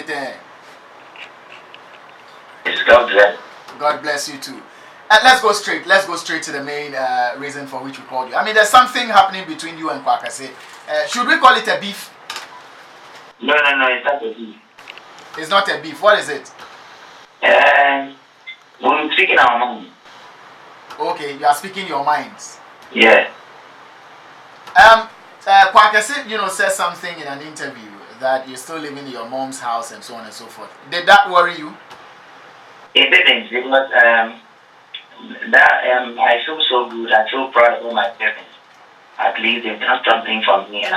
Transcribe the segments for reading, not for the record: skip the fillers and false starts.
Tete. God bless. God bless you too. Let's go straight. Let's go straight to the main reason for which we called you. I mean, there's something happening between you and Kesse. Should we call it a beef? No, it's not a beef. It's not a beef. What is it? We're speaking our mind. Okay, you are speaking your minds. Yeah. Kesse, said something in an interview that you're still living in your mom's house and so on and so forth. Did that worry you? It didn't, because I feel so good. I feel proud of all my parents. At least they've done something for me, and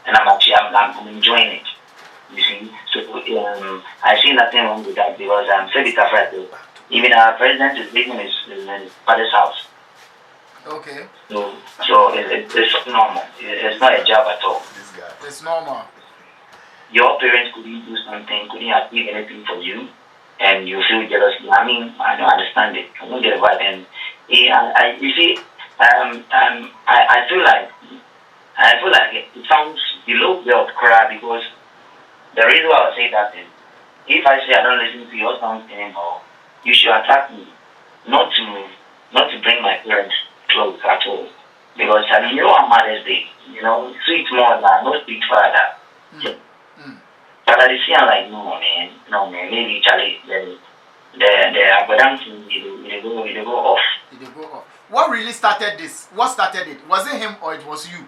I'm enjoying it. You see, so I see nothing wrong with that, because I'm so afraid. Even our president is living in his father's house. Okay. So it's normal. It's not a job at all. It's normal. Your parents couldn't do something, couldn't achieve anything for you, and you feel jealous. I mean, I don't understand it. I don't get it right. And you see, I feel like it sounds below belt cry, because the reason why I say that is, if I say I don't listen to your songs anymore, you should attack me, not to bring my parents close at all. Because I mean, on Mother's Day, sweet mother, no sweet father. But I see, I'm like, no man, maybe Charlie, the Abadan will go off. It go off. What really started this? What started it? Was it him or it was you?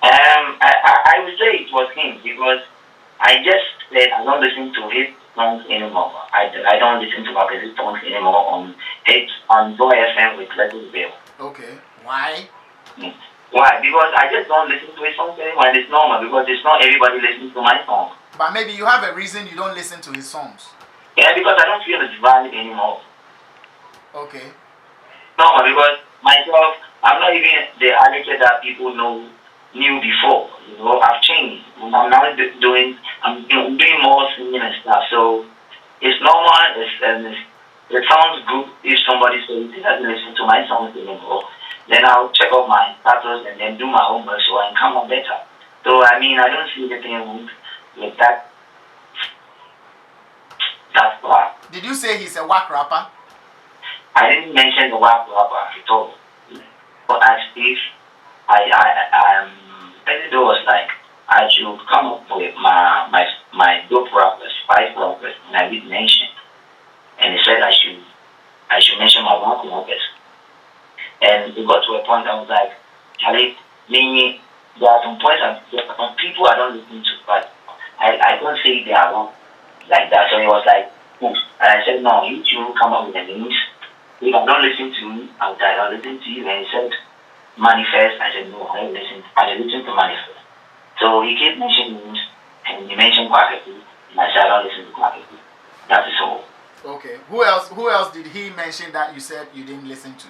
I would say it was him, because I just said I don't listen to his songs anymore. I don't listen to his songs anymore on Joy FM with Legend Bill. Okay. Why? Why? Because I just don't listen to his songs anymore, and it's normal, because it's not everybody listens to my song. But maybe you have a reason you don't listen to his songs. Yeah, because I don't feel it's valid anymore. Okay. No, because myself, I'm not even the advocate that people knew before. I've changed. I'm now doing more singing and stuff. So it's normal. It sounds good if somebody says he doesn't listen to my songs anymore. Then I'll check out my status and then do my homework so I can come on better. So I mean, I don't see anything wrong with that. That's why. Did you say he's a whack rapper? I didn't mention the whack rapper at all. But as if it was like I should come up with my dope rappers, 5 rappers, and I did mention. And he said I should mention my whack rappers. And it got to a point I was like, Charlie, maybe there are some points there are some people I don't listen to, but I don't say they are wrong like that. So he was like, and I said, no, you two come up with the names. If I don't listen to you, I'll listen to you. And he said, Manifest. I said, no, I don't listen. I don't listen to Manifest. So he kept mentioning names, and he mentioned Kwaw, and I said, I don't listen to Kwaw. That is all. Okay. Who else did he mention that you said you didn't listen to?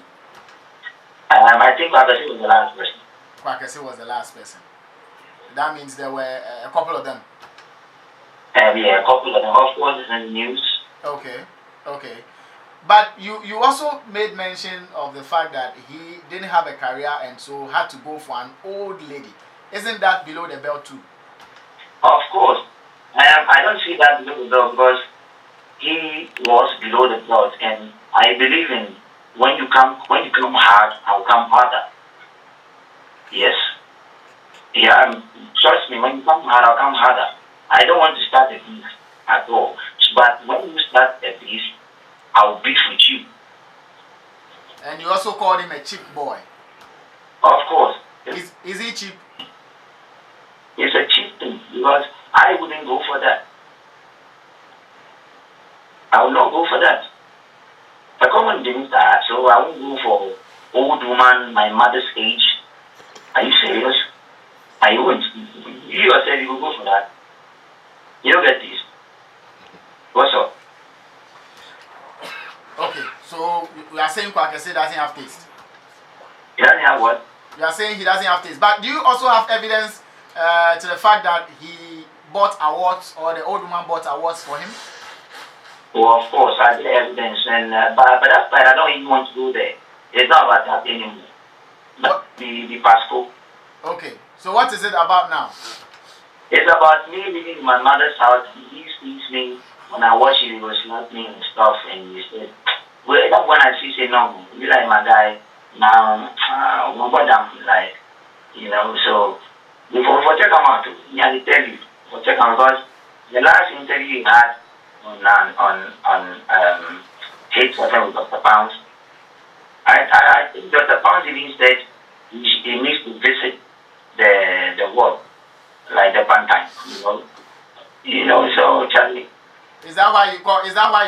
I think Kwaw was the last person. Kwaw was the last person. That means there were a couple of them. Yeah, a couple of them. Of course, it's in the news. Okay. But you also made mention of the fact that he didn't have a career and so had to go for an old lady. Isn't that below the belt too? Of course. I don't see that below the belt, because he was below the belt, and I believe in when you come hard, I'll come harder. Yes. Yeah, trust me, when you come hard, I'll come harder. I don't want to start a beef at all. But when you start a beef, I'll beef with you. And you also called him a cheap boy. Of course. Is he cheap? It's a cheap thing, because I wouldn't go for that. I will not go for that. The common things are, so I won't go for old woman my mother's age. Are you serious? I won't. You yourself, you will go for that. You don't get this. What's up? Okay, so you are saying Kesse doesn't have taste? He doesn't have what? You are saying he doesn't have taste. But do you also have evidence to the fact that he bought awards, or the old woman bought awards for him? Well, of course, I have evidence, and but that's why I don't even want to go there. It's not about that anymore. But the Pasco. Okay, so what is it about now? It's about me living in my mother's house. He sees me when I watch it, he was laughing and stuff, and he said, well, that's when I see, say, no, you like my guy. Now, what I'm like, so before check him out, yeah, I tell you, for check him because the last interview he had on Hate Water with Dr. Pounds, I think Dr. Pounds even said he needs to visit the world, like the Pantine, so Charlie. Is that why you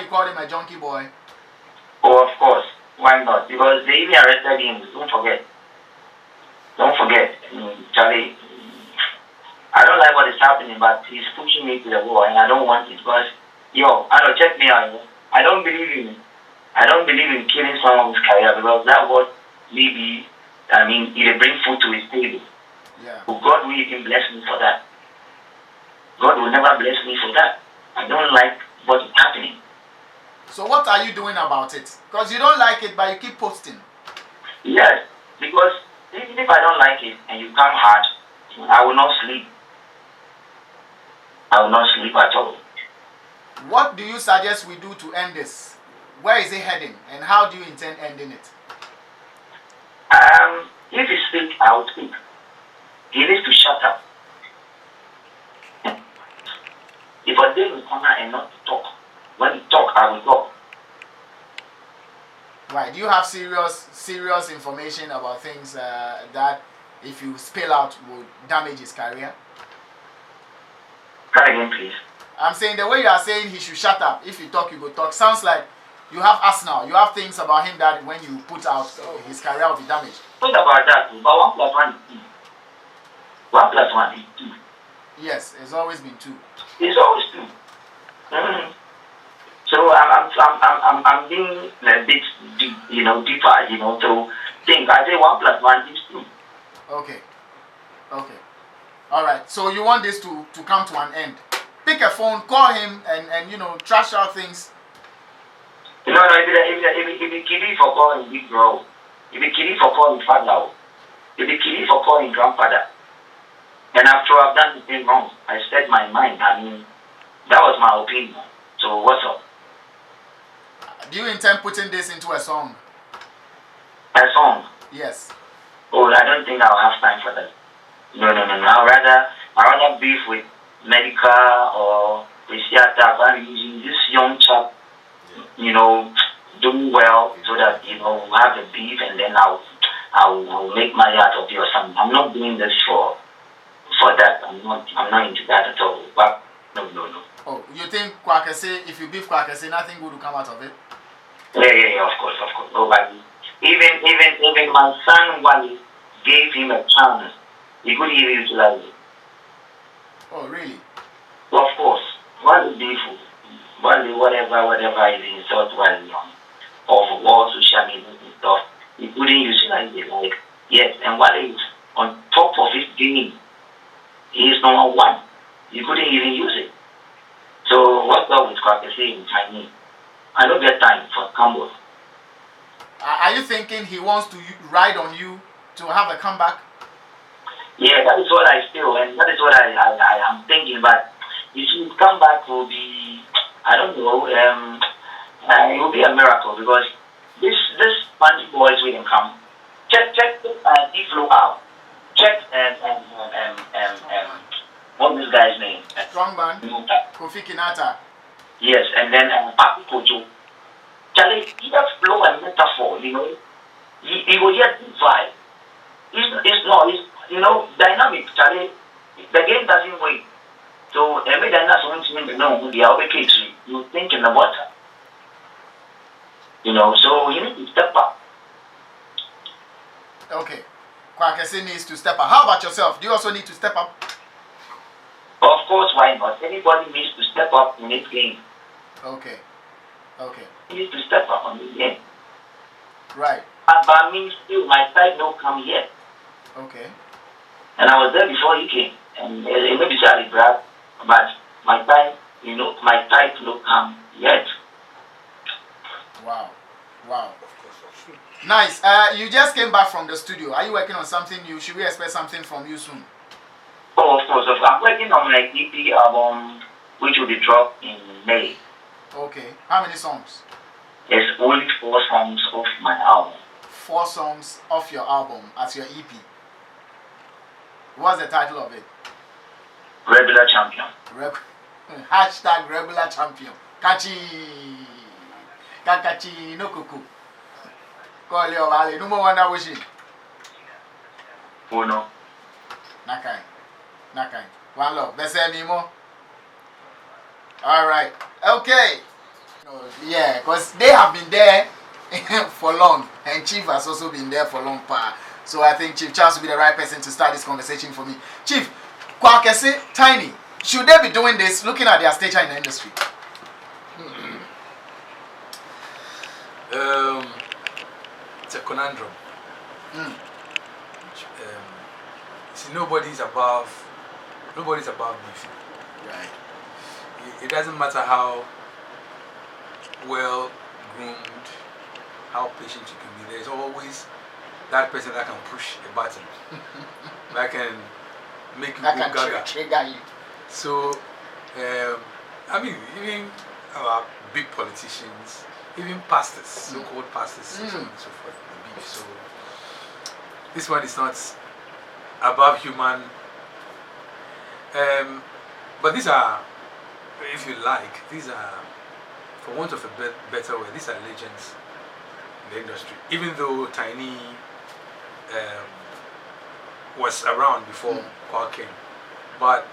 called him a junkie boy? Oh, of course. Why not? Because they even arrested him. Don't forget. Charlie, I don't like what is happening, but he's pushing me to the wall, and I don't want it because, Arnold, check me out. I don't believe in killing someone's career because that was maybe, it brings food to his table. Yeah. But God will even bless me for that. God will never bless me for that. I don't like what is happening. So what are you doing about it? Because you don't like it, but you keep posting. Yes, because even if I don't like it and you come hard, I will not sleep. I will not sleep at all. What do you suggest we do to end this? Where is it heading, and how do you intend ending it? If he speak, I will speak. He needs to shut up. If I did in corner and not to talk, when he talk, I will talk. Right. Do you have serious information about things that, if you spill out, would damage his career? Come again, please. I'm saying the way you are saying he should shut up. If you talk, you go talk. Sounds like you have arsenal. You have things about him that when you put out, his career will be damaged. Think about that. But 1 + 1 is 2. 1 + 1 is 2. Yes, it's always been 2. It's always 2. So I'm being a bit deep, deeper, to think. I say 1 + 1 is 2. Okay. All right. So you want this to come to an end? Pick a phone, call him, and trash out things. No, if you kidding for calling big bro, if you kidding for calling father, if you kidding for calling grandfather, and after I've done the thing wrong, I said my mind. That was my opinion. So what's up? Do you intend putting this into a song? A song? Yes. Oh, I don't think I'll have time for that. No. I'd rather beef with medical or the theater. I'm using this young chap, doing well so that we'll have the beef and then I'll make money out of it or something. I'm not doing this for that. I'm not into that at all. But no. Oh, you think Kesse, if you beef Kesse, nothing good will come out of it? Yeah, of course. Nobody. Even my son Wally gave him a chance. He couldn't even utilize it. Oh, really? Well, of course. Wally beef, Wally whatever is insult Wally on all social media and stuff. He couldn't utilize it. Yes, and Wally is on top of his game. He is number 1. You couldn't even use it. So what's up with Kesse in Chinese? I don't get time for combos. Are you thinking he wants to ride on you to have a comeback? Yeah, that is what I feel, and that is what I am thinking. But if his comeback will be, I don't know, it will be a miracle because this bunch boys will come. Check D-Flow out. Check what's this guy's name? Strongman. Kofi Kinata. Yes, and then Papi Kojo. Charlie, he has flow and metaphor, He will get the vibe. It's dynamic, Charlie. The game doesn't wait. So every dynamic wants to know the other kids. You think in the water. So you need to step up. Okay. Kesse needs to step up. How about yourself? Do you also need to step up? Of course, why not? Everybody needs to step up in this game. Okay. You need to step up on this game. Right. But me still, my type no come yet. Okay. And I was there before he came. And maybe Charlie Brad, but my type, my type no come yet. Wow. Nice. You just came back from the studio. Are you working on something new? Should we expect something from you soon? Oh, So I'm working on my EP album, which will be dropped in May. Okay. How many songs? There's only 4 songs of my album. 4 songs off your album as your EP. What's the title of it? Regular Champion. Hashtag regular champion. Kachi. Kakachi no kuku. Call your valley. No more wonder wishing. Oh no. Nakai. Nakai. One love. Let's say me more. Alright. Okay. Yeah, because they have been there for long. And Chief has also been there for long. So I think Chief Charles will be the right person to start this conversation for me. Chief, Kwaw, Kesse, Tinny, should they be doing this looking at their stature in the industry? It's a conundrum. See, nobody's above beef. Right. It doesn't matter how well groomed, how patient you can be. There's always that person that can push a button, that can make you That go can gaga. trigger you. So, I mean, even big politicians, even pastors, so-called pastors, so on and so forth, the beef. So, this one is not above human. But these are, if you like, these are, for want of a better word, these are legends in the industry. Even though Tinny was around before Kwaw came, but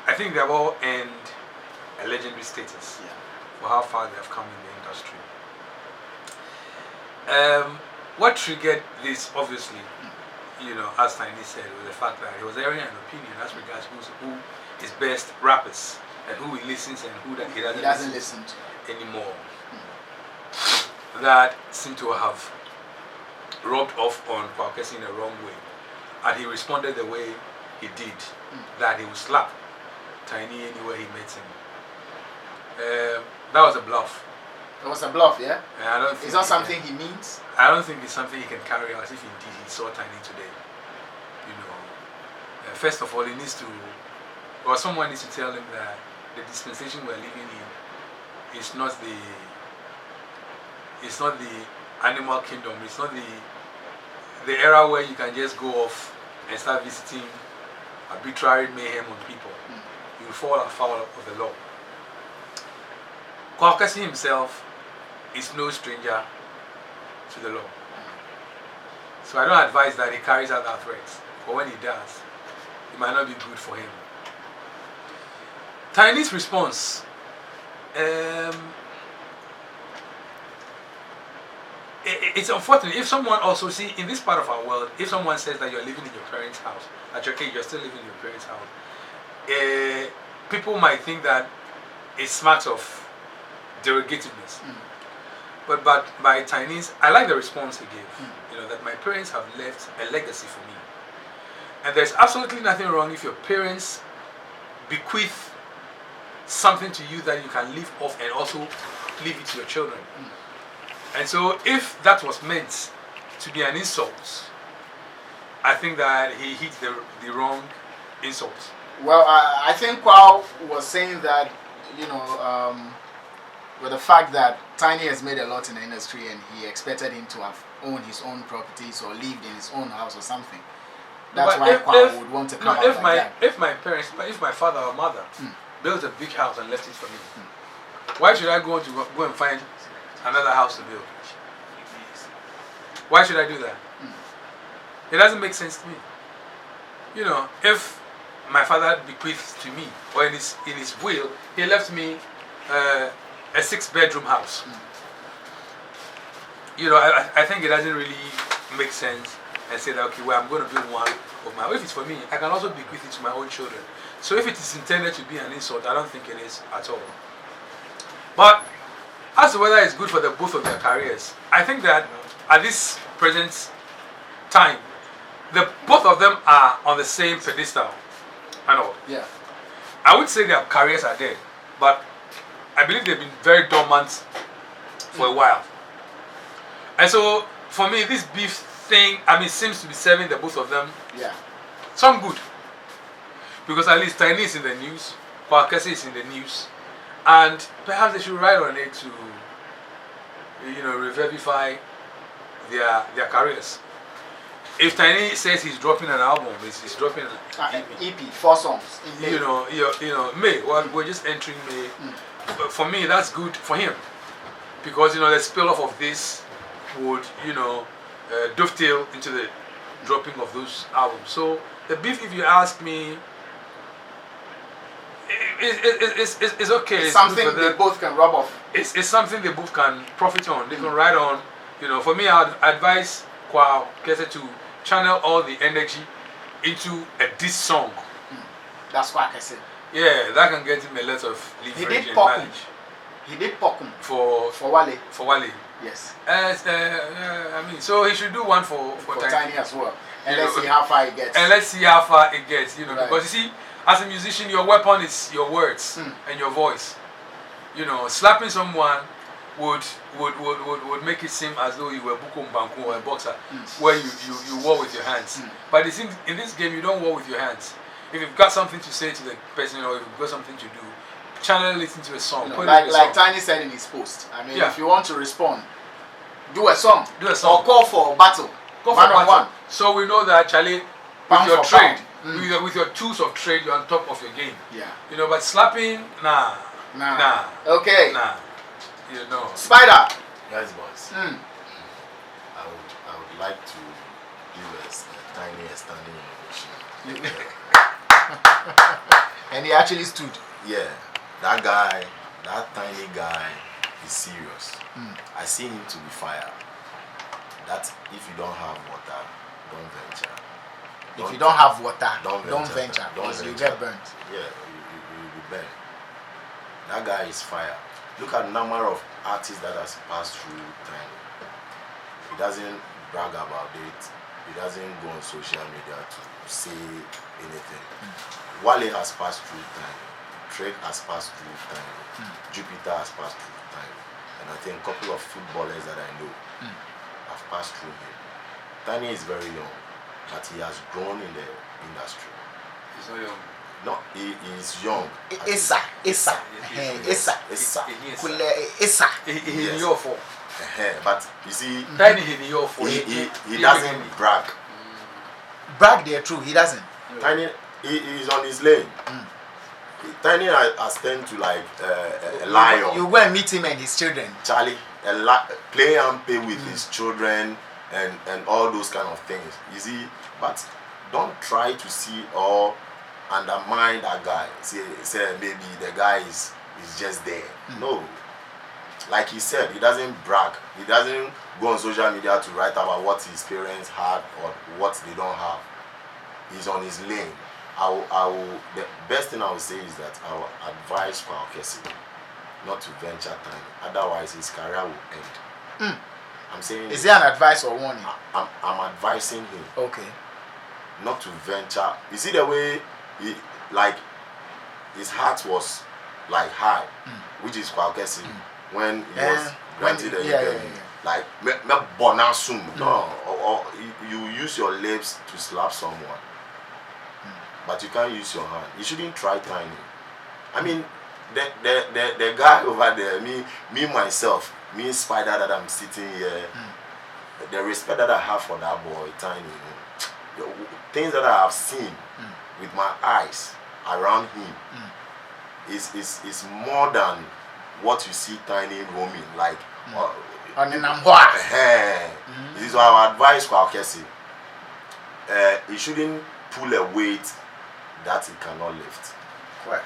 I think they've all earned a legendary status for how far they have come in the industry. What triggered this, obviously, you know, as Tinny said, was the fact that he was airing an opinion as regards who is best rappers and who he listens and who that he doesn't listen to anymore. That seemed to have rubbed off on Kwaw Kesse in the wrong way, and he responded the way he did, that he would slap Tinny anywhere he met him. That was a bluff. It was a bluff, yeah? And I don't think it's not something he means? I don't think it's something he can carry out if indeed he saw Tinny today. You know, first of all, he needs to, or someone needs to tell him that the dispensation we're living in is not the animal kingdom. It's not the era where you can just go off and start visiting arbitrary mayhem on people. You will fall afoul of the law. Kwaw Kesse himself is no stranger to the law. So I don't advise that he carries out that threat. But when he does, it might not be good for him. Tinny's response, it's unfortunate. If someone also, see, in this part of our world, if someone says that you're living in your parents' house, at your age you're still living in your parents' house, people might think that it smacks of derogativeness. But by Tinny's, I like the response he gave. You know, that my parents have left a legacy for me. And there's absolutely nothing wrong if your parents bequeath something to you that you can live off and also leave it to your children. And so if that was meant to be an insult, I think that he hit the wrong insult. Well, I think Kwaw was saying that, you know, with the fact that Tinny has made a lot in the industry and he expected him to have owned his own properties or lived in his own house or something. That's why Kwaw would want to come out like that. If my father or mother built a big house and left it for me, why should I go and find another house to build? Why should I do that? It doesn't make sense to me. You know, if my father bequeathed to me, or in his will, he left me a 6-bedroom house. You know, I think it doesn't really make sense and say that, okay, well, I'm going to build one of my own. If it's for me, I can also bequeath it to my own children. So if it is intended to be an insult, I don't think it is at all. But as to whether it's good for the both of their careers, I think that at this present time, both of them are on the same pedestal. I know. Yeah. I would say their careers are dead, but I believe they've been very dormant for a while. And so, for me, this beef thing, I mean, seems to be serving the both of them some good. because at least Tinny is in the news, Kwaw Kesse is in the news, and perhaps they should write on it to, revivify their careers. If Tinny says he's dropping an album, he's dropping an EP, 4 songs. May. Well, we're just entering May. But for me, that's good for him, because the spill-off of this would dovetail into the dropping of those albums. So the beef, if you ask me, it's okay. It's something they both can rub off. It's something they both can profit on. They can ride on. For me, I'd advise Kwaw Kesse to channel all the energy into a diss song. That's what I can say. Yeah, that can get him a lot of leverage and mileage. He did Pokum for Wale. For Wale. Yes. So he should do one for Tinny as well. And let's see how far it gets. Right. Because you see, as a musician, your weapon is your words and your voice. Slapping someone would make it seem as though you were Bukum Banku or a boxer, where you war with your hands. But it seems in this game you don't war with your hands. If you've got something to say to the person, or if you've got something to do, channel it into a song. Like Tinny said in his post. If you want to respond, do a song. Or call for battle. One. So we know that, Charlie, with your trade, with your tools of trade, you're on top of your game. Yeah. But slapping, nah. Okay. Nah. Spider. Guys, boys. I would like to give us a Tinny a standing ovation. And he actually stood. Yeah, that guy, that Tinny guy is serious. I see him to be fire. That if you don't have water, don't venture. If you don't have water, don't venture. Because you get burnt. Yeah, you'll be burnt. That guy is fire. Look at the number of artists that has passed through Tinny. He doesn't brag about it. He doesn't go on social media to say anything. Wale has passed through Tinny. Drake has passed through Tinny. Jupiter has passed through Tinny. And I think a couple of footballers that I know have passed through him. Tinny is very young, but he has grown in the industry. He's not young. No, he is young. Issa. But you see, Tinny he doesn't brag. Brag there true, he doesn't. Tinny, he is on his lane. Tinny has turned to like a lion. You go and meet him and his children. Charlie, play and pay with his children and all those kind of things. You see, but don't try to see or undermine that guy. Say maybe the guy is just there. No. Like he said, he doesn't brag. He doesn't go on social media to write about what his parents had or what they don't have. He's on his lane. The best thing I would say is that I will advise Kwaw Kesse not to venture Tinny. Otherwise, his career will end. I'm saying. Is there an advice or warning? I'm advising him. Okay. Not to venture. You see the way his heart was like high, which is Kwaw Kesse when he was granted an interview. Like me bonasum. No, or you use your lips to slap someone. But you can't use your hand. You shouldn't try Tinny. I mean, the guy over there, me myself, me Spider that I'm sitting here, the respect that I have for that boy, Tinny, the things that I have seen with my eyes around him is more than what you see Tinny roaming like. This is our advice for Kesse. He shouldn't pull a weight that he cannot lift. Right.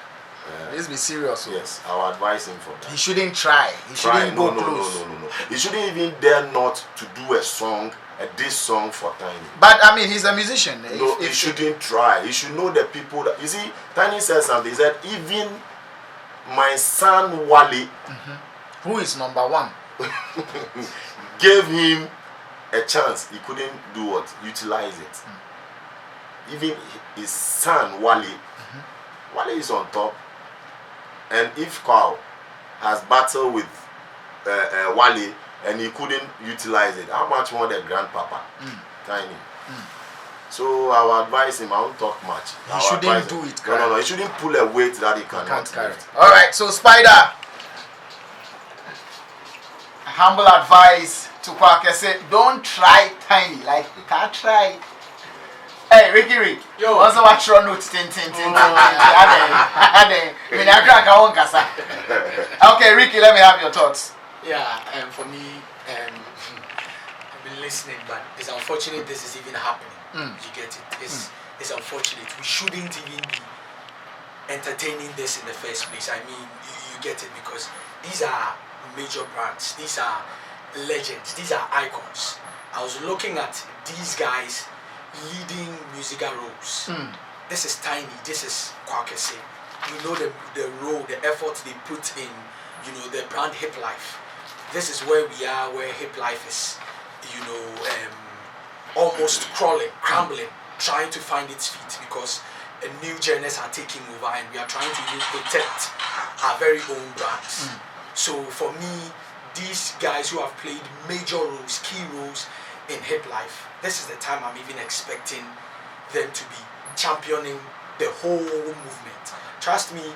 Let's be serious. Yes, I will advise him for that. He shouldn't try. He shouldn't go close. No. He shouldn't even dare not to do a song, this song for Tinny. But I mean, he's a musician. No, he shouldn't try. He should know the people that. You see, Tinny said something. He said, even my son Wale, who is number one, gave him a chance. He couldn't do what? Utilize it. Even his son Wale, Wale is on top. And if Kwaw has battled with Wale and he couldn't utilize it, how much more the grandpapa, Tinny? So I will advise him. I won't talk much. He shouldn't do it. No. He shouldn't pull a weight that he cannot carry. All right. So Spider, humble advice to Kesse: don't try Tinny. Like you can't try. Hey, Rick. Yo. Also watch your notes. Okay, Ricky, let me have your thoughts. Yeah, for me, I've been listening, but it's unfortunate this is even happening. You get it? It's unfortunate. We shouldn't even be entertaining this in the first place. I mean, you get it, because these are major brands. These are legends. These are icons. I was looking at these guys leading musical roles. This is Tinny. This is Kwaw. You know the role, the effort they put in. You know the brand Hip Life. This is where we are, where Hip Life is. You know, almost crumbling, trying to find its feet, because new journeys are taking over, and we are trying to even protect our very own brands. So for me, these guys who have played major roles, key roles in Hip Life, this is the time I'm even expecting them to be championing the whole movement. Trust me,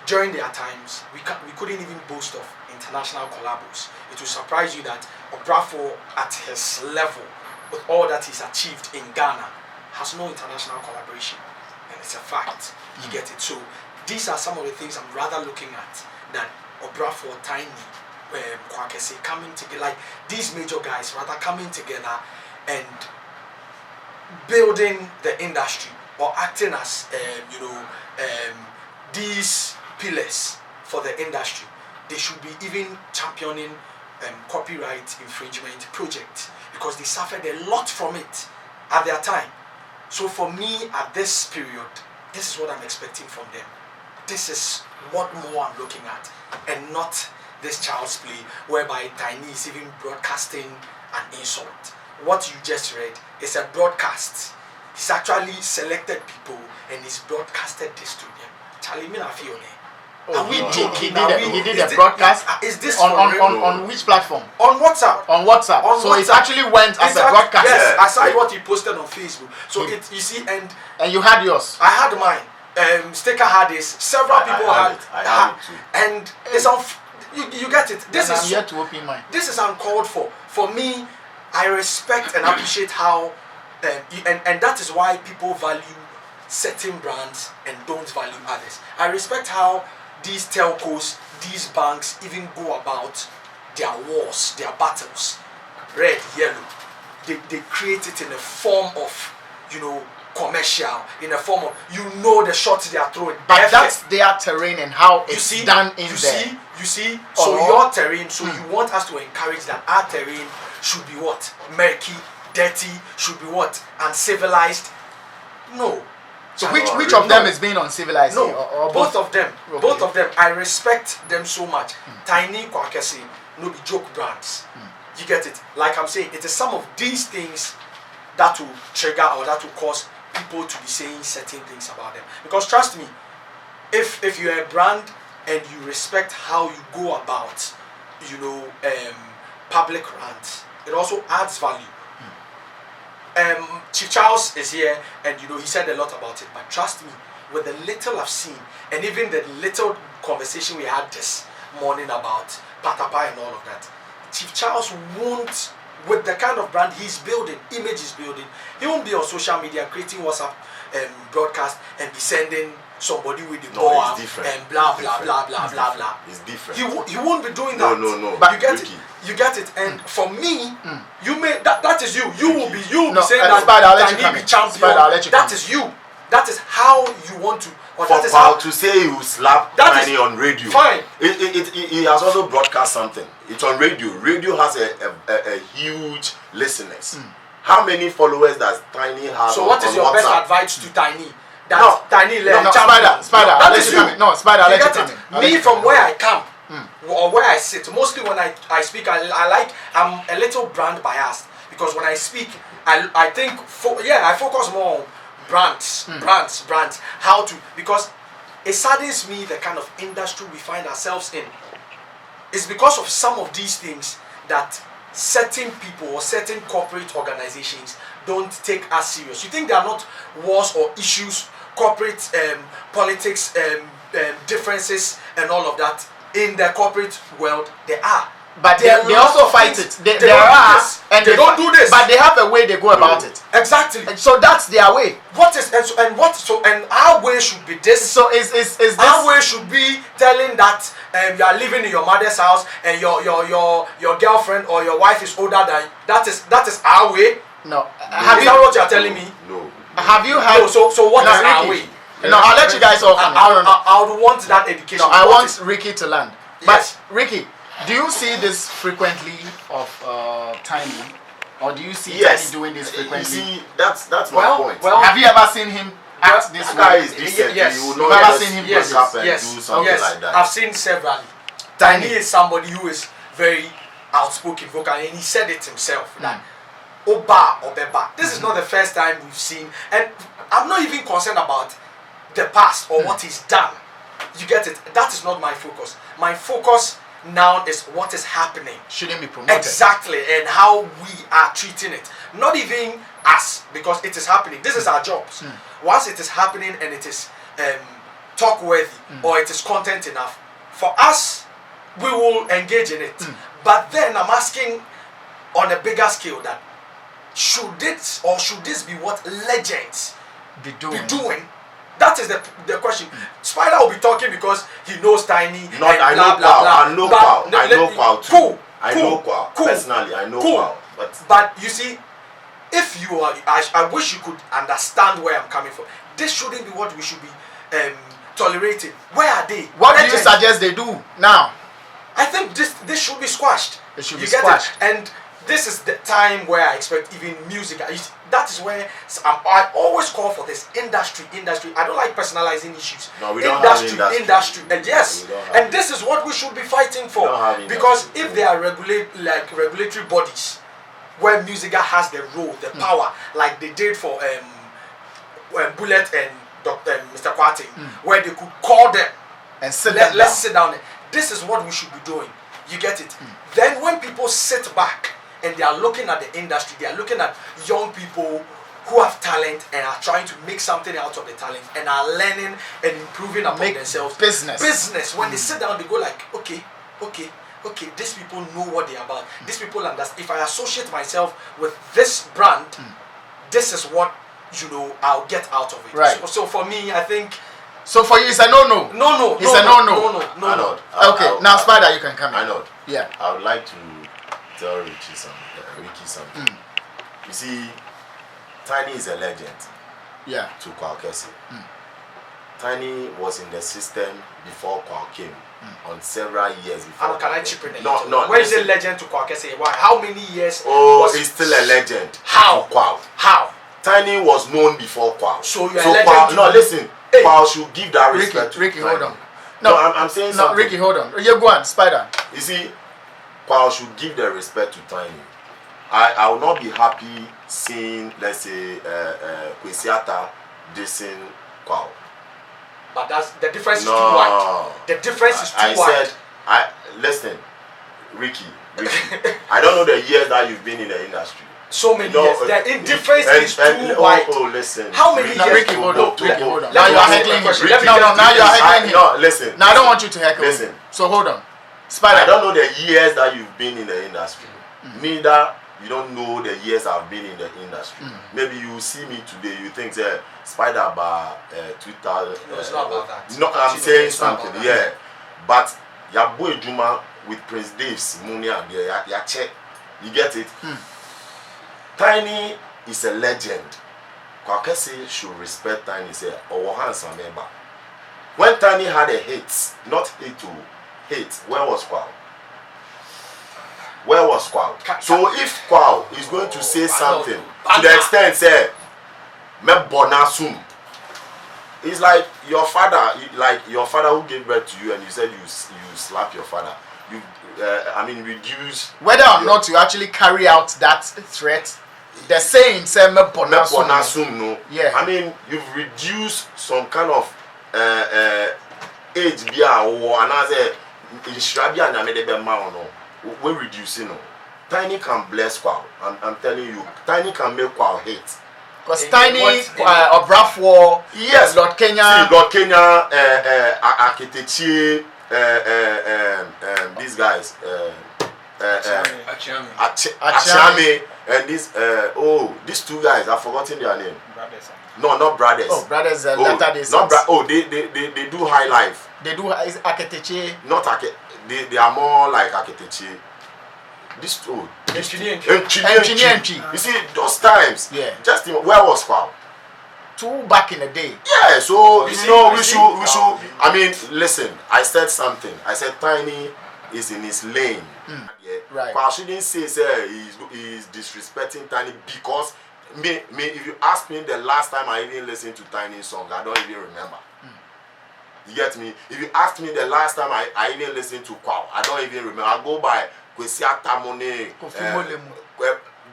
during their times, we couldn't even boast of international collabos. It will surprise you that Obrafo, at his level, with all that he's achieved in Ghana, has no international collaboration. And it's a fact. You get it? So these are some of the things I'm rather looking at, that Obrafo, Tinny, Kwaw coming together, like these major guys rather coming together and building the industry, or acting as these pillars for the industry. They should be even championing copyright infringement projects, because they suffered a lot from it at their time. So for me, at this period, this is what I'm expecting from them. This is what more I'm looking at, and not this child's play whereby Tinny is even broadcasting an insult. What you just read is a broadcast. He's actually selected people and he's broadcasted this to them. Charlie, me na feel ne. Are we joking? He did a broadcast. Is this on which platform? On WhatsApp. On WhatsApp. So it actually went as a broadcast. Yes, I saw what he posted on Facebook. So you see, and you had yours. I had mine. Sticker had this. Several people had it too. And it's you get it. This is yet to open mine. This is uncalled for. For me, I respect and appreciate how, and that is why people value certain brands and don't value others. I respect how these telcos, these banks even go about their wars, their battles. Red, yellow. They create it in a form of, commercial, in a form of, the shots they are throwing. But that's their terrain and how it's done in there. You see, so your terrain, so you want us to encourage that our terrain should be what? Murky, dirty, should be what? Uncivilized? No. So which of them is being uncivilized? No, or both of them. Okay. Both of them. I respect them so much. Tinny, Kwaw, no be joke brands. You get it? Like I'm saying, it is some of these things that will trigger or that will cause people to be saying certain things about them. Because trust me, if you're a brand and you respect how you go about, public rants, it also adds value. Chief Charles is here, and he said a lot about it. But trust me, with the little I've seen, and even the little conversation we had this morning about Patapa and all of that, Chief Charles won't, with the kind of brand he's building, image he's building, he won't be on social media creating WhatsApp broadcast and be sending somebody with the ball and blah blah blah blah blah blah. It's different. He won't be doing that. No. But you get it. And for me, you may that is you. You will be saying that Tinny be champion. That is you. That is how you want to. Or that is how to say you slap Tinny on radio. Fine. He has also broadcast something. It's on radio. Radio has a huge listeners. How many followers does Tinny have? So what is your best advice to Tinny? Tinny Spider. That is you. No, Spider. I'll let you come in. Me from where I come or where I sit. Mostly when I speak, I'm a little brand biased, because when I speak, I think I focus more on brands. How to, because it saddens me the kind of industry we find ourselves in. It's because of some of these things that certain people or certain corporate organizations don't take us serious. You think there are not wars or issues, corporate politics, differences, and all of that in the corporate world? There are. But they also fight it. There are, and they don't do this. But they have a way they go about it. Exactly. And so that's their way. And our way should be this. So is this our way should be telling that you are living in your mother's house and your girlfriend or your wife is older than that is our way. No. Is that what you are telling me? No. Have you had? No. So what is our way? No, I'll let you guys all come. I would want that education. No, I want Ricky to land. But Yes. Ricky, do you see this frequently of Tinny, or do you see Yes. Tinny doing this You frequently? see, that's my point. well, Have you ever seen him act this That guy way? is decent. Yes. You will You've not ever just seen him wake do up this? and Yes. do something Yes. like that. I've seen several. Tinny is somebody who is very outspoken, vocal, and he said it himself that Oba or Beba. This is not the first time we've seen, and I'm not even concerned about the past or what he's done. You get it? That is not my focus. My focus now is what is happening. Shouldn't be promoted. Exactly, and how we are treating it. Not even us, because it is happening. This is our jobs. Once it is happening and it is talk worthy or it is content enough, for us, we will engage in it. But then I'm asking on a bigger scale that should this be what legends Be be doing? That is the question. Spider will be talking because he knows Tinny. No, I know Kwaw. I know Kwaw. I know Kwaw too. Cool. I know Kwaw. Personally, I know Kwaw. But you see, if you are, I wish you could understand where I'm coming from. This shouldn't be what we should be tolerating. Where are they? What do you suggest they do now? I think this should be squashed. It should You be get squashed. it? And this is the time where I expect even music. That is where I always call for this industry. I don't like personalizing issues. No, we don't have industry. And yes, and this is what we should be fighting for. Because if there are regulatory bodies where music has the role, the power, like they did for Bullet and Mr. Kwaw, where they could call them And sit let's sit down. This is what we should be doing. You get it? Then when people sit back and they are looking at the industry, they are looking at young people who have talent and are trying to make something out of the talent and are learning and improving upon themselves. Business. When they sit down, they go like, okay, these people know what they're about. These people understand. If I associate myself with this brand, this is what I'll get out of it. Right. So for me, I think. So for you, it's a no. No. It's a no. Okay, now Spider, you can come in. I know. Yeah. I would like to tell Ricky something. You see, Tinny is a legend. Yeah. To Kwaw Kesse. Tinny was in the system before Kwaw came. On several years before. Can I chip in? No. Where is the legend to Kwaw Kesse? Why? How many years? He's still a legend. How? To Kwaw. How? Tinny was known before Kwaw. So you're a legend. No, listen. Hey. Kwaw should give that respect. Ricky, hold on. No, I'm saying something. No, Ricky, hold on. You go on, Spider. You see, Kwaw should give the respect to Tinny. I will not be happy seeing, let's say, Kesse dissing Kwaw. But the difference is too wide. The difference is too wide. Listen, Ricky, I don't know the years that you've been in the industry. So many years. The difference is too wide. Listen. How many years? Ricky, hold on. Now you are heckling him. Now you are heckling him. No, listen. Now I don't want you to heckle him. Listen. So hold on. Spider. I don't know the years that you've been in the industry. Neither you don't know the years I've been in the industry. Maybe you see me today, you think Spider about 2000. No, it's not about that. No, I'm saying something. Yeah, but your boy Juma with Prince Dave's Munia there, ya check. You get it? Tinny is a legend. Kwaw Kesse should respect Tinny. Say, oh, handsome member. When Tinny had a hate, not hate, where was Kwaw? Where was Kwaw? So if Kwaw is going to say something to the extent, say, me bonasum, it's like your father who gave birth to you and you said you slap your father. You, reduce. Whether or not you actually carry out that threat, the saying say me bonasum. No. Yeah. I mean, you've reduced some kind of age bia or another. We're reducing. Tinny can bless Kwaw. I'm telling you, Tinny can make Kwaw hate. Because Tinny, Obrafour, yes, Lord Kenya, see, Lord Kenya, Akitechi, these guys, Achame, and these two guys, I've forgotten their name. Brothers. No, not brothers. Oh, brothers, latter days. They do high life. They do is Aketeche. Not they are more like Aketeche. These two. Engineer. You see, those times. Yeah. Just where was Kwaw? Two back in the day. Yeah. So we should. I mean, listen. I said something. I said Tinny is in his lane. Mm. Yeah. Right. But I shouldn't say he's disrespecting Tinny because me. If you ask me the last time I even listened to Tinny's song, I don't even remember. You get me? If you ask me the last time I even listened to Kwaw, I don't even remember. I go by Kesse Atamone,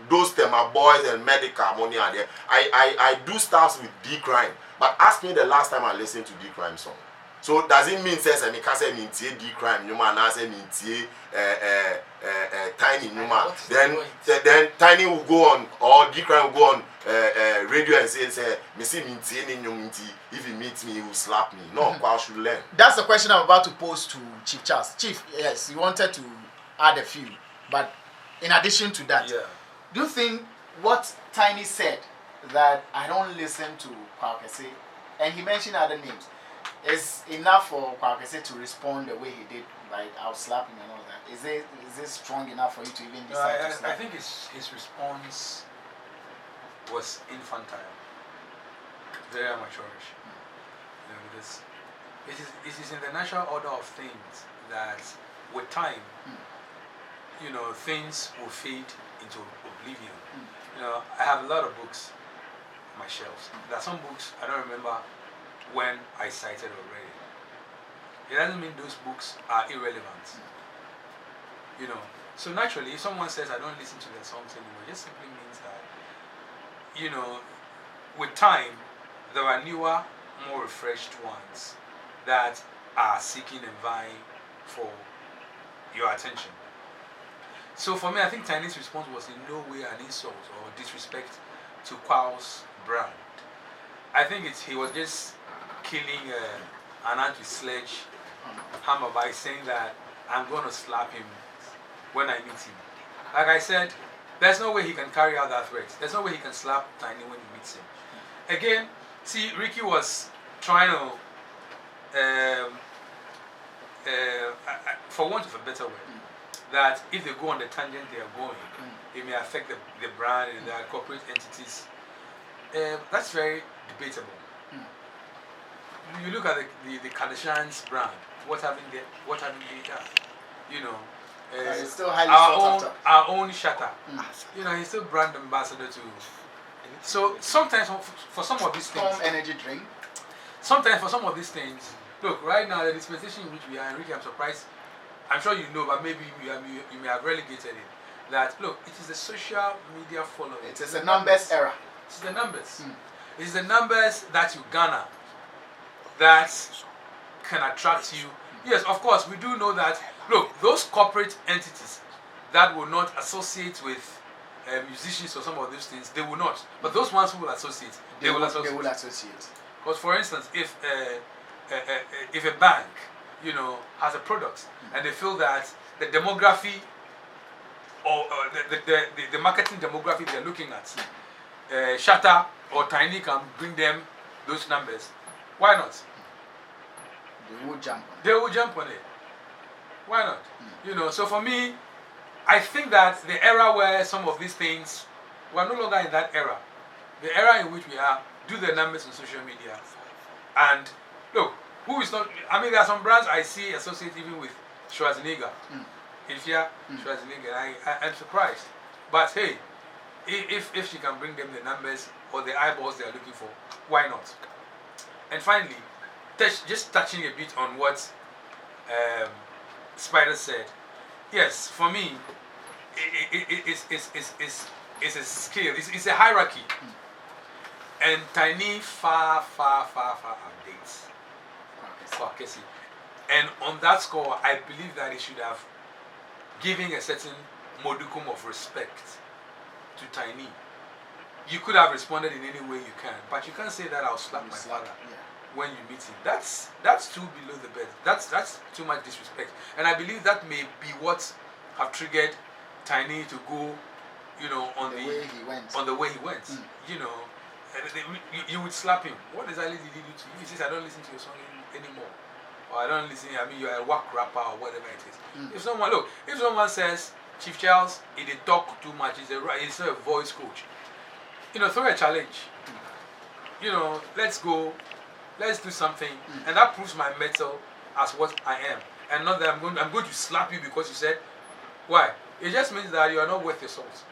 those Tema boys and medical money are there. I do stuff with D Crime, but ask me the last time I listened to D Crime song. So does it mean says and you can say mintie D Crime Numa and I say mintie Tinny Numa? Then Tinny will go on or D Crime will go on radio and say me see mintie ni mintie. If he meets me, he will slap me. No, Kwaw should learn. That's the question I'm about to pose to Chief Charles. Chief, yes, you wanted to add a few, but in addition to that, do you think what Tinny said that I don't listen to Kwaw Kesse, and he mentioned other names, is enough for Kwaw Kesse to respond the way he did, like I'll slap him and all that? Is it strong enough for you to even decide to slap? I think his response was infantile, very amateurish. You know, because it is in the natural order of things that with time, you know, things will fade into oblivion. You know, I have a lot of books on my shelves. There are some books I don't remember when I cited already. It doesn't mean those books are irrelevant. You know, so naturally, if someone says I don't listen to their songs anymore, it just simply means that, you know, with time, there are newer, more refreshed ones that are seeking and vying for your attention. So for me, I think Tinny's response was in no way an insult or disrespect to Kwaw's brand. I think he was just killing an anti-sledge hammer by saying that I'm going to slap him when I meet him. Like I said, there's no way he can carry out that threat. There's no way he can slap Tinny when he meets him. Again, see, Ricky was trying to, for want of a better word, that if they go on the tangent they are going, it may affect the brand and their corporate entities. That's very debatable. You look at the Kardashians brand. What haven't they done? You know, it's still highly our own Shatter. You know, he's still brand ambassador too. So sometimes for some of these things, energy drink. Sometimes for some of these things, look, right now the dispensation in which we are, Enrique, I'm surprised. I'm sure you know, but maybe you may have relegated it. That look, it is the social media following. It is the numbers era. It's the numbers. It is the numbers that you garner that can attract you. Yes, of course, we do know that. Look, those corporate entities that will not associate with musicians or some of those things, they will not. But those ones who will associate, they will associate. Because, for instance, if a bank, you know, has a product and they feel that the demography or the marketing demography they're looking at, Shatter or Tinny can bring them those numbers, why not? They will jump on it. Why not? You know, so for me, I think that the era where some of these things, we're no longer in that era. The era in which we are, do the numbers on social media. And look, who is not, I mean, there are some brands I see associated even with Schwarzenegger. Schwarzenegger, I'm surprised. But hey, if she can bring them the numbers or the eyeballs they are looking for, why not? And finally, just touching a bit on what Spider said. Yes, for me, it's a scale, it's a hierarchy. And Tinny far updates for Kesse. And on that score, I believe that he should have given a certain modicum of respect to Tinny, you could have responded in any way you can, but you can't say that I'll slap my father when you meet him. That's too below the belt. That's too much disrespect. And I believe that may be what have triggered Tinny to go, you know, on the way he went. You know, and you would slap him. What exactly did he do to you? He says, I don't listen to your song anymore. Or I don't listen, I mean, you're a whack rapper or whatever it is. If someone says, Chief Charles, he did talk too much, he's not a voice coach, you know, throw a challenge. You know, let's go, let's do something, and that proves my mettle as what I am. And not that I'm going to slap you because you said, why? It just means that you are not worth your salt.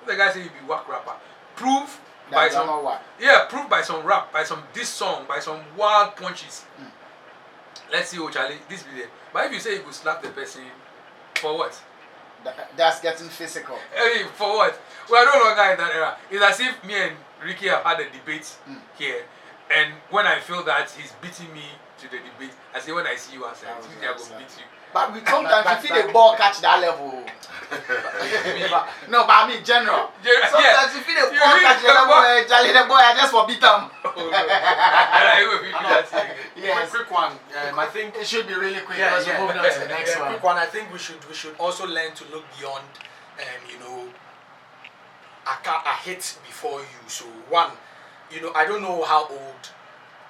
The guy said you be whack rapper. Prove by some rap, by some diss song, by some wild punches. Let's see, Charlie, this be there. But if you say you could slap the person, for what? That's getting physical. Hey, for what? We are no longer in that era. It's as if me and Ricky have had a debate here, and when I feel that he's beating me to the debate, I say when I see you outside, I think I'm going to beat you. But sometimes you feel the ball catch that level. No, but I mean general. Sometimes you feel the ball catch that level. Charlie, the boy, I just for beat him. Yes. Quick one. I think it should be really quick. Moving on to the next one. Quick one. I think we should also learn to look beyond, you know, a hit before you. So one, you know, I don't know how old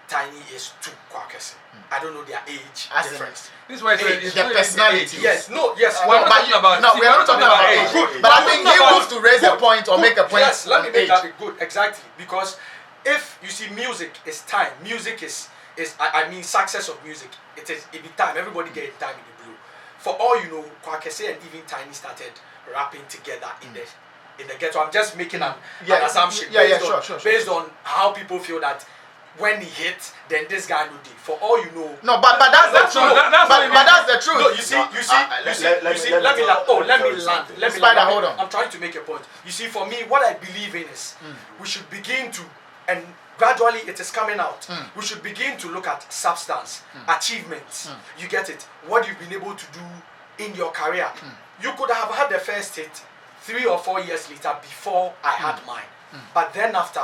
Tinny is to Kwaw Kesse. I don't know their age difference. This is why their personality. Yes, we're not talking about age. Good. But I think he wants to raise a point or make a point. Yes, let me make that good. Exactly. Because if you see, music is time. Music is I mean success of music. It be time. Everybody get time in the blue. For all you know, Kwaw Kesse and even Tinny started rapping together in the ghetto. I'm just making an assumption based on how people feel that when he hit, then this guy no did. For all you know. No, but that's the truth. But that's the truth. No, you see. Let me land. Hold on. I'm trying to make a point. You see, for me, what I believe in is we should begin to, and gradually it is coming out. We should begin to look at substance, achievements. You get it? What you've been able to do in your career. You could have had the first hit 3 or 4 years later before I had mine. But then after,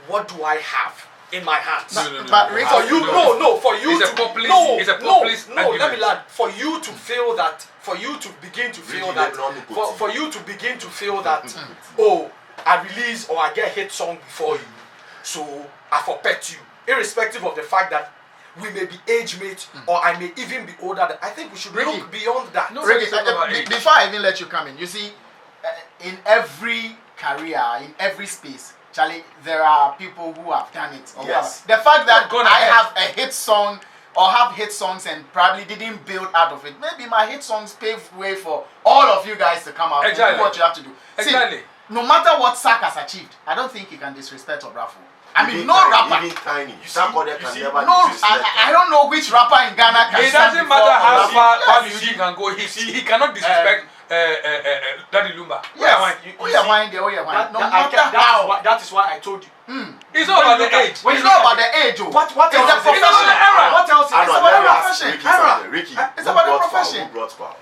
what do I have in my hands? But for you, let me land. For you to feel that, for you to begin to feel that, for you to begin to feel that, oh, I release or I get a hit song before you, so I forpet you, irrespective of the fact that we may be age mates or I may even be older than. I think we should look beyond that. Ricky, before I even let you come in, you see, in every career, in every space, Charlie, there are people who have done it. Yes. The fact that I have a hit song or have hit songs and probably didn't build out of it, maybe my hit songs paved way for all of you guys to come out and do what you have to do. Exactly. See, no matter what Sack has achieved, I don't think he can disrespect or raffle. I mean, no rapper. Even Tinny. I don't know which rapper in Ghana can. It doesn't matter how far Eugene can go. He cannot disrespect Daddy Lumba. That is why I told you. It's not about the age. It's not about the age. What else? It's about the era. What else? It's about the profession. Ricky, it's about the profession. Who brought Kwaw?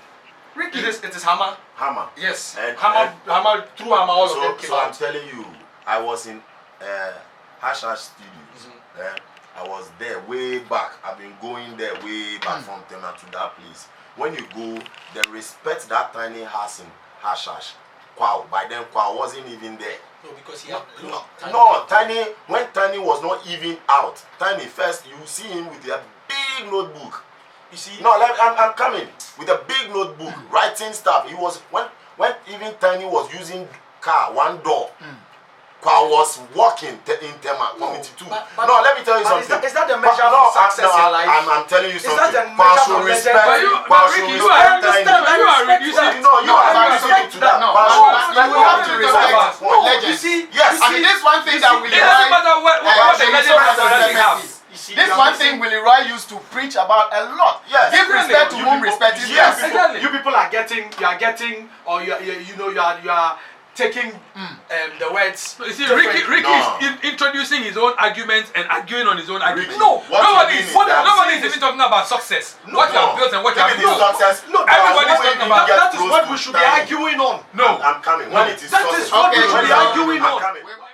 Ricky, it is Hammer. Hammer. Yes. Hammer. Through Hammer, all of them came So out. I'm telling you, I was in Hash Studios. I was there way back. I've been going there way back from Tema to that place. When you go, the respect that Tinny has in Hash, Kwaw. By then, Kwaw wasn't even there. No, because he had Tinny, when Tinny was not even out, Tinny first, you see him with a big notebook. You see? No, I'm coming with a big notebook, writing stuff. He was when even Tinny was using car, one door. Kwaw was walking in Tema Committee 2. No, let me tell you something. Is that the measure of success in life? I'm telling you something. Is that the measure of respect? Ricky, you are reducing. No, you are reducing to that. You have to respect legends. You see, yes. I mean, this one thing that will It doesn't matter what the legend have. This one thing Willie Roy used to preach about a lot. Yes. Give respect to whom respect is due. You people are getting, or you are taking the words. You see, differently. Ricky No. is introducing his own arguments and arguing on his own arguments. No, What nobody you is, mean is that- nobody is even talking about success. No, what you have no. built and what you have If it is built. success, No, Everybody's that's talking what- about- that is Get what close we to should be Tinny. arguing on. No. I'm coming. When it is That success, is what we should be I'm arguing coming. on. Wait,